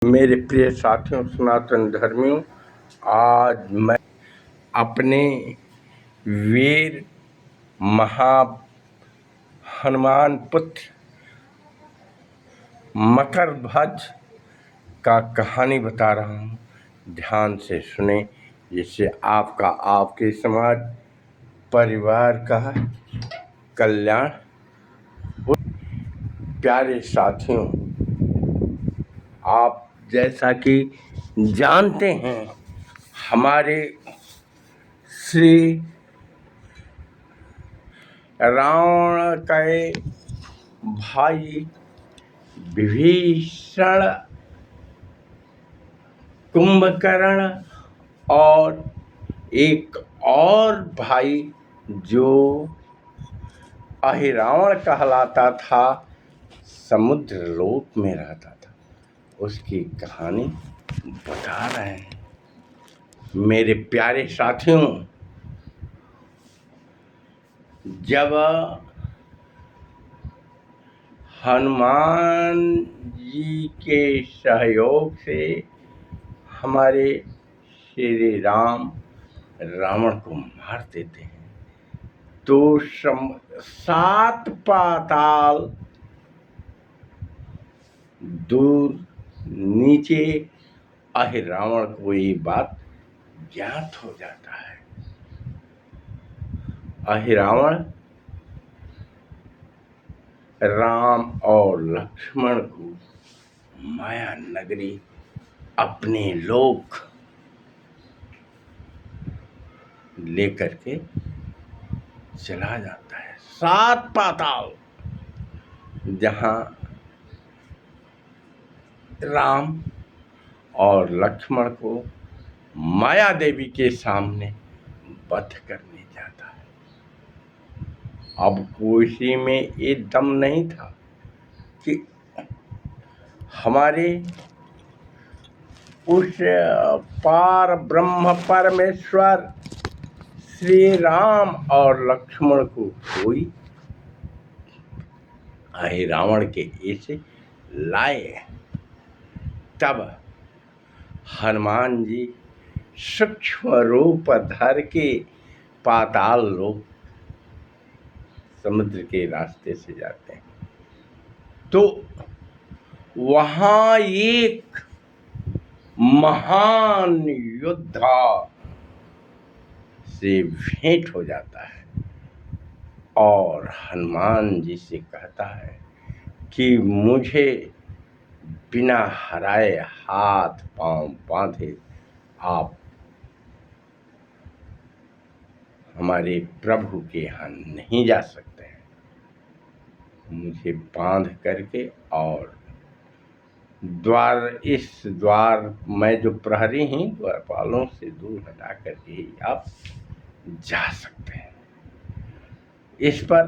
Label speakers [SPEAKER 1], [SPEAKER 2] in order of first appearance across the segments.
[SPEAKER 1] मेरे प्रिय साथियों, सनातन धर्मियों, आज मैं अपने वीर महा हनुमान पुत्र मकर ध्वज का कहानी बता रहा हूँ। ध्यान से सुने, जिससे आपका, आपके समाज, परिवार का कल्याण हो। प्यारे साथियों, आप जैसा कि जानते हैं, हमारे श्री रावण के भाई विभीषण, कुंभकर्ण और एक और भाई जो अहिरावण कहलाता था, समुद्र लोक में रहता था, उसकी कहानी बता रहे हैं। मेरे प्यारे साथियों, जब हनुमान जी के सहयोग से हमारे श्री राम रावण को मार देते हैं, तो 7 पाताल दूर नीचे अहिरावण को ये बात ज्ञात हो जाता है। अहिरावण राम और लक्ष्मण को माया नगरी, अपने लोक लेकर के चला जाता है। 7 पाताल, जहां राम और लक्ष्मण को माया देवी के सामने वध करने जाता है। अब किसी में ये दम नहीं था कि हमारे उस पार ब्रह्म परमेश्वर श्री राम और लक्ष्मण को कोई अहिरावण के ऐसे लाए। तब हनुमान जी सूक्ष्म रूप धर के पाताल लोक समुद्र के रास्ते से जाते हैं, तो वहां एक महान योद्धा से भेंट हो जाता है और हनुमान जी से कहता है कि मुझे बिना हराए, हाथ पांव बांधे आप हमारे प्रभु के यहाँ नहीं जा सकते हैं। मुझे बांध करके और इस द्वार में जो प्रहरी हैं, द्वारपालों से दूर हटा करके आप जा सकते हैं। इस पर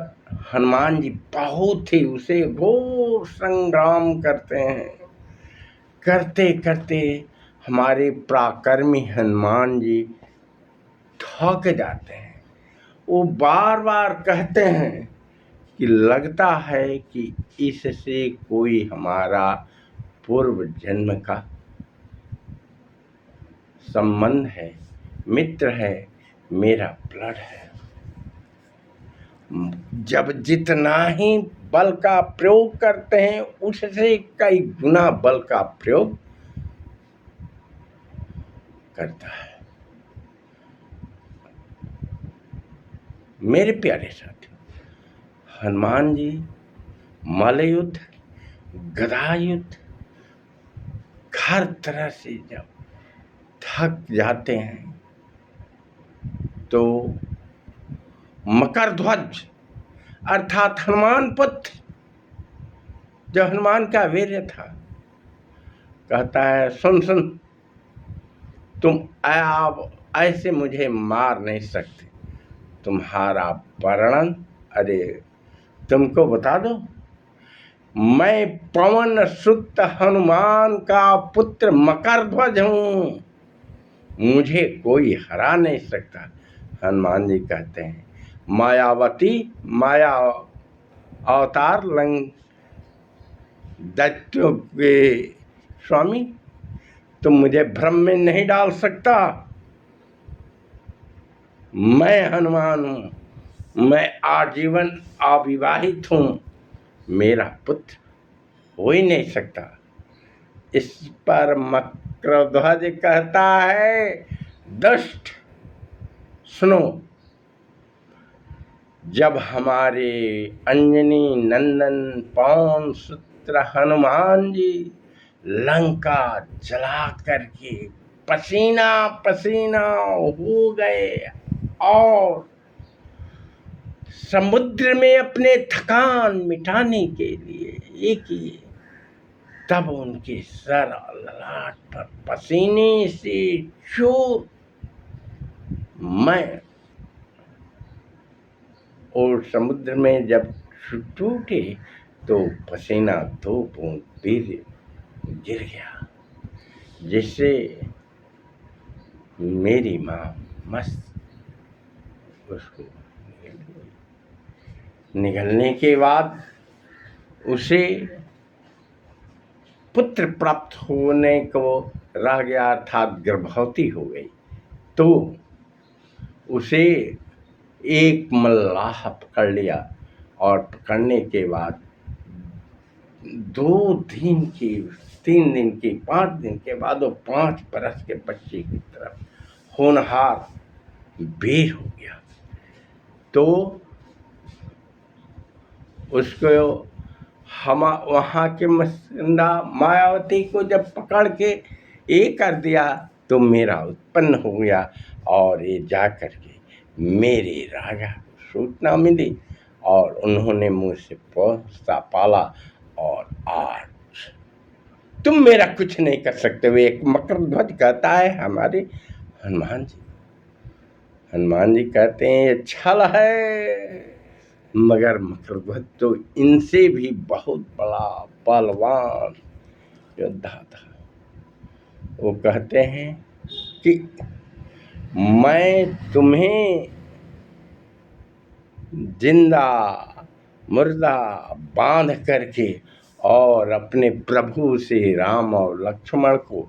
[SPEAKER 1] हनुमान जी बहुत ही उसे घोर संग्राम करते हैं। करते करते हमारे पराक्रमी हनुमान जी थक जाते हैं। वो बार बार कहते हैं कि लगता है कि इससे कोई हमारा पूर्व जन्म का संबंध है, मित्र है, मेरा ब्लड है। जब जितना ही बल का प्रयोग करते हैं, उससे कई गुना बल का प्रयोग करता है। मेरे प्यारे साथियों, हनुमान जी मल्लयुद्ध, गदा युद्ध, हर तरह से जब थक जाते हैं, तो मकर ध्वज अर्थात हनुमान पुत्र, जो हनुमान का वीर्य था, कहता है सुन सुन, तुम आप ऐसे मुझे मार नहीं सकते। तुम्हारा वर्णन, अरे तुमको बता दो, मैं पवन सुत हनुमान का पुत्र मकर ध्वज हूँ, मुझे कोई हरा नहीं सकता। हनुमान जी कहते हैं, मायावती, माया अवतार लंग दैत्यों के स्वामी, तुम मुझे भ्रम में नहीं डाल सकता। मैं हनुमान हूं, मैं आजीवन अविवाहित हूं, मेरा पुत्र हो ही नहीं सकता। इस पर मकरध्वज कहता है, दुष्ट, सुनो, जब हमारे अंजनी नंदन पवन सुत्र हनुमान जी लंका जला करके पसीना पसीना हो गए और समुद्र में अपने थकान मिटाने के लिए ये किए, तब उनके सर और ललाट पर पसीने से चूर मैं और समुद्र में जब टूटे तो पसीना 2 बूंद गिर गया, जिससे मेरी माँ मस्त उसको निगलने के बाद उसे पुत्र प्राप्त होने को रह गया, अर्थात गर्भवती हो गई। तो उसे एक मल्लाह पकड़ लिया और पकड़ने के बाद 2 दिन की, 3 दिन की, 5 दिन के बाद वो 5 बरस के बच्चे की तरफ होनहार बेर हो गया। तो उसको हम वहाँ के मसंदा मायावती को जब पकड़ के ये कर दिया तो मेरा उत्पन्न हो गया और ये जा कर के मेरे राजा को सूचना मिली और उन्होंने मुझसे पोसा पाला और आज तुम मेरा कुछ नहीं कर सकते। वे एक मकरध्वज कहता है हमारे हनुमान जी कहते हैं ये छल है, मगर मकरध्वज तो इनसे भी बहुत बड़ा बलवान योद्धा था। वो कहते हैं कि मैं तुम्हें जिंदा मुर्दा बांध करके और अपने प्रभु श्री राम और लक्ष्मण को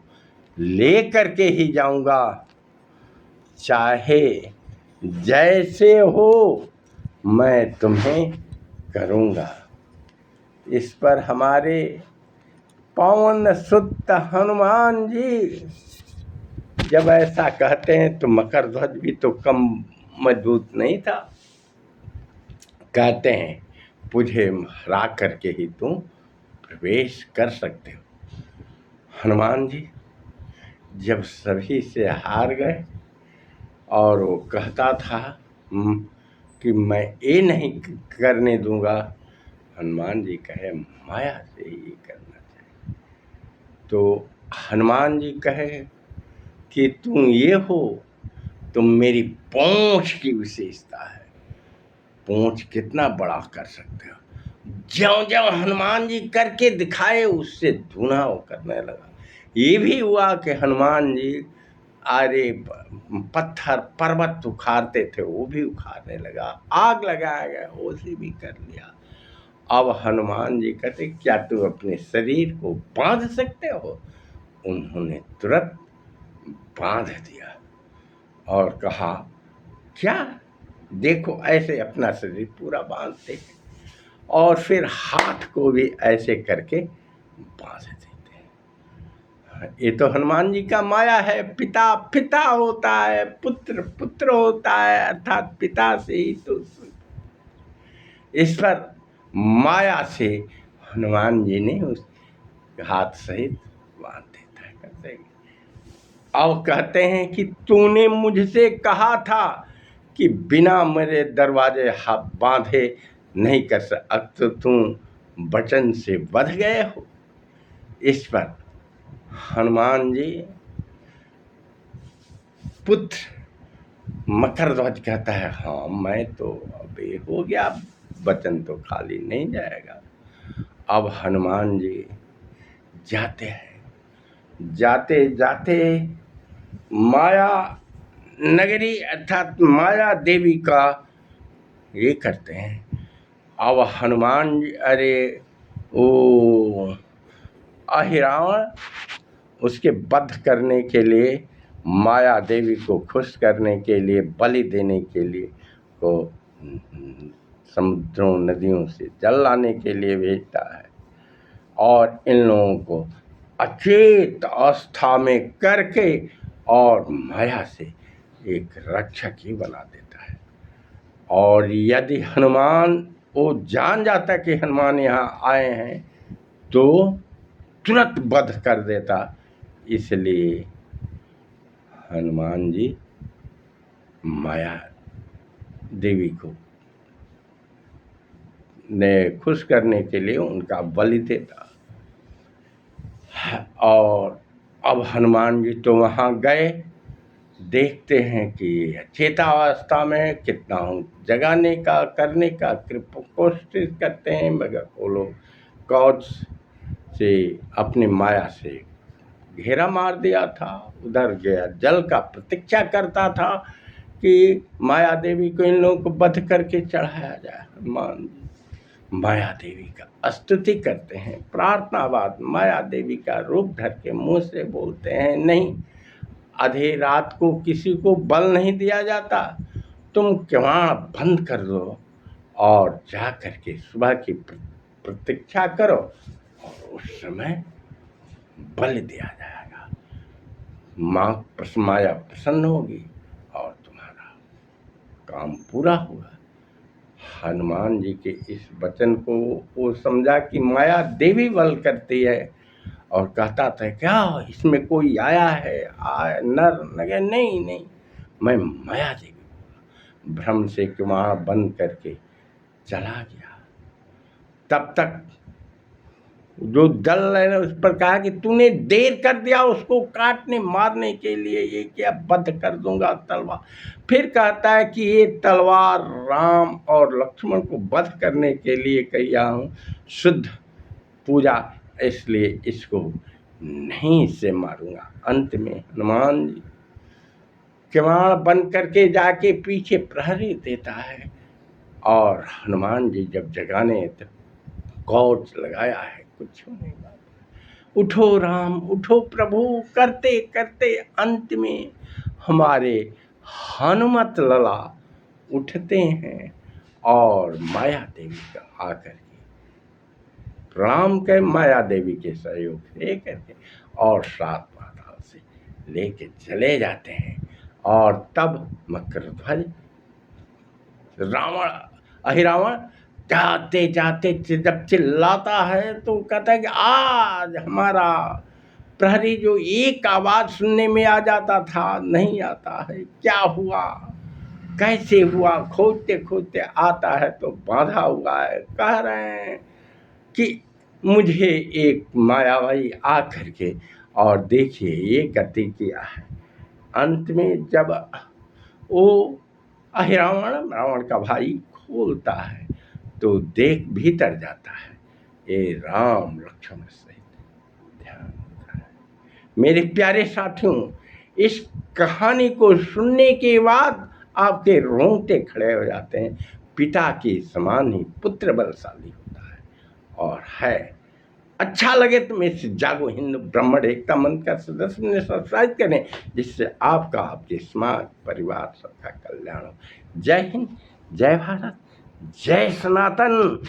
[SPEAKER 1] ले करके ही जाऊंगा, चाहे जैसे हो मैं तुम्हें करूंगा। इस पर हमारे पवन सुत हनुमान जी जब ऐसा कहते हैं तो मकरध्वज भी तो कम मजबूत नहीं था। कहते हैं मुझे हरा करके ही तुम प्रवेश कर सकते हो। हनुमान जी जब सभी से हार गए और वो कहता था कि मैं ये नहीं करने दूंगा, हनुमान जी कहे माया से ही करना चाहिए। तो हनुमान जी कहे कि तुम ये हो, तुम मेरी पहुंच की विशेषता है, पहुंच कितना बड़ा कर सकते हो। ज्यों ज्यों हनुमान जी करके दिखाए उससे धुना वो करने लगा। ये भी हुआ कि हनुमान जी अरे पत्थर पर्वत उखाड़ते थे वो भी उखाड़ने लगा, आग लगाया गया उसे भी कर लिया। अब हनुमान जी कहते क्या तुम अपने शरीर को बांध सकते हो? उन्होंने तुरंत बांध दिया और कहा क्या, देखो ऐसे अपना शरीर पूरा बांधते हैं और फिर हाथ को भी ऐसे करके बांध देते हैं। ये तो हनुमान जी का माया है। पिता पिता होता है, पुत्र पुत्र होता है, अर्थात पिता से ही तो इस पर माया से हनुमान जी ने उस हाथ सहित बांध देता है। कहते हैं अब कहते हैं कि तूने मुझसे कहा था कि बिना मेरे दरवाजे हाथ बांधे नहीं कर सकते, अब तो तुम वचन से बध गए हो। इस पर हनुमान जी पुत्र मकरध्वज कहता है हाँ मैं तो अब ये हो गया, वचन तो खाली नहीं जाएगा। अब हनुमान जी जाते हैं, जाते जाते माया नगरी अर्थात माया देवी का ये करते हैं। अब हनुमान जी अरे ओ अहिरावण उसके वध करने के लिए, माया देवी को खुश करने के लिए, बलि देने के लिए को समुद्रों नदियों से जल लाने के लिए भेजता है और इन लोगों को अचेत अवस्था में करके और माया से एक रक्षक ही बना देता है। और यदि हनुमान वो जान जाता कि हनुमान यहाँ आए हैं तो तुरंत वध कर देता। इसलिए हनुमान जी माया देवी को ने खुश करने के लिए उनका बलि देता। और अब हनुमान जी तो वहाँ गए, देखते हैं कि चेतावस्था में कितना हूँ जगाने का करने का कोशिश करते हैं, मगर वो लोग कौच से अपनी माया से घेरा मार दिया था। उधर गया, जल का प्रतीक्षा करता था कि माया देवी को इन लोगों को वध करके चढ़ाया जाए। हनुमान माया देवी का स्तुति करते हैं, प्रार्थनावाद माया देवी का रूप धर के मुँह से बोलते हैं, नहीं आधी रात को किसी को बल नहीं दिया जाता, तुम किवाड़ बंद कर दो और जा कर के सुबह की प्रतीक्षा करो और उस समय बल दिया जाएगा। माया प्रसन्न होगी और तुम्हारा काम पूरा होगा। हनुमान जी के इस वचन को वो समझा कि माया देवी बल करती है और कहता था क्या इसमें कोई आया है, नर नगर नहीं, मैं माया देवी। भ्रम से किवाड़ बंद करके चला गया। तब तक जो दल है उस पर कहा कि तूने देर कर दिया उसको काटने मारने के लिए, ये क्या वध कर दूंगा तलवार। फिर कहता है कि ये तलवार राम और लक्ष्मण को वध करने के लिए किया हूँ, शुद्ध पूजा, इसलिए इसको नहीं से मारूंगा। अंत में हनुमान जी किवाड़ बंद करके जाके पीछे प्रहरी देता है और हनुमान जी जब जगाने तब कौच लगाया है, कुछ नहीं बात। उठो राम उठो प्रभु करते करते अंत में हमारे हनुमत लला उठते हैं और माया देवी का आकर के प्रणाम कर माया देवी के सहयोग से करके और 7 पाताल से लेके चले जाते हैं। और तब मकरध्वज अहिरावण जाते जाते जब चिल्लाता है तो कहता है कि आज हमारा प्रहरी जो एक आवाज सुनने में आ जाता था नहीं आता है, क्या हुआ कैसे हुआ, खोजते खोजते आता है तो बांधा हुआ है। कह रहे हैं कि मुझे एक मायावी आ करके और देखिए ये गति किया है। अंत में जब वो रावण का भाई खोलता है तो देख भीतर जाता है ये राम लक्ष्मण सहित ध्यान होता है। मेरे प्यारे साथियों, इस कहानी को सुनने के बाद आपके रोंगटे खड़े हो जाते हैं। पिता के समान ही पुत्र बलशाली होता है और है। अच्छा लगे तो मेरे से जागो हिंदू ब्राह्मण एकता मंच का सदस्य ने सब्सक्राइब करें, जिससे आपका आपके समाज परिवार सबका कल्याण हो। जय हिंद, जय भारत, जय सनातन।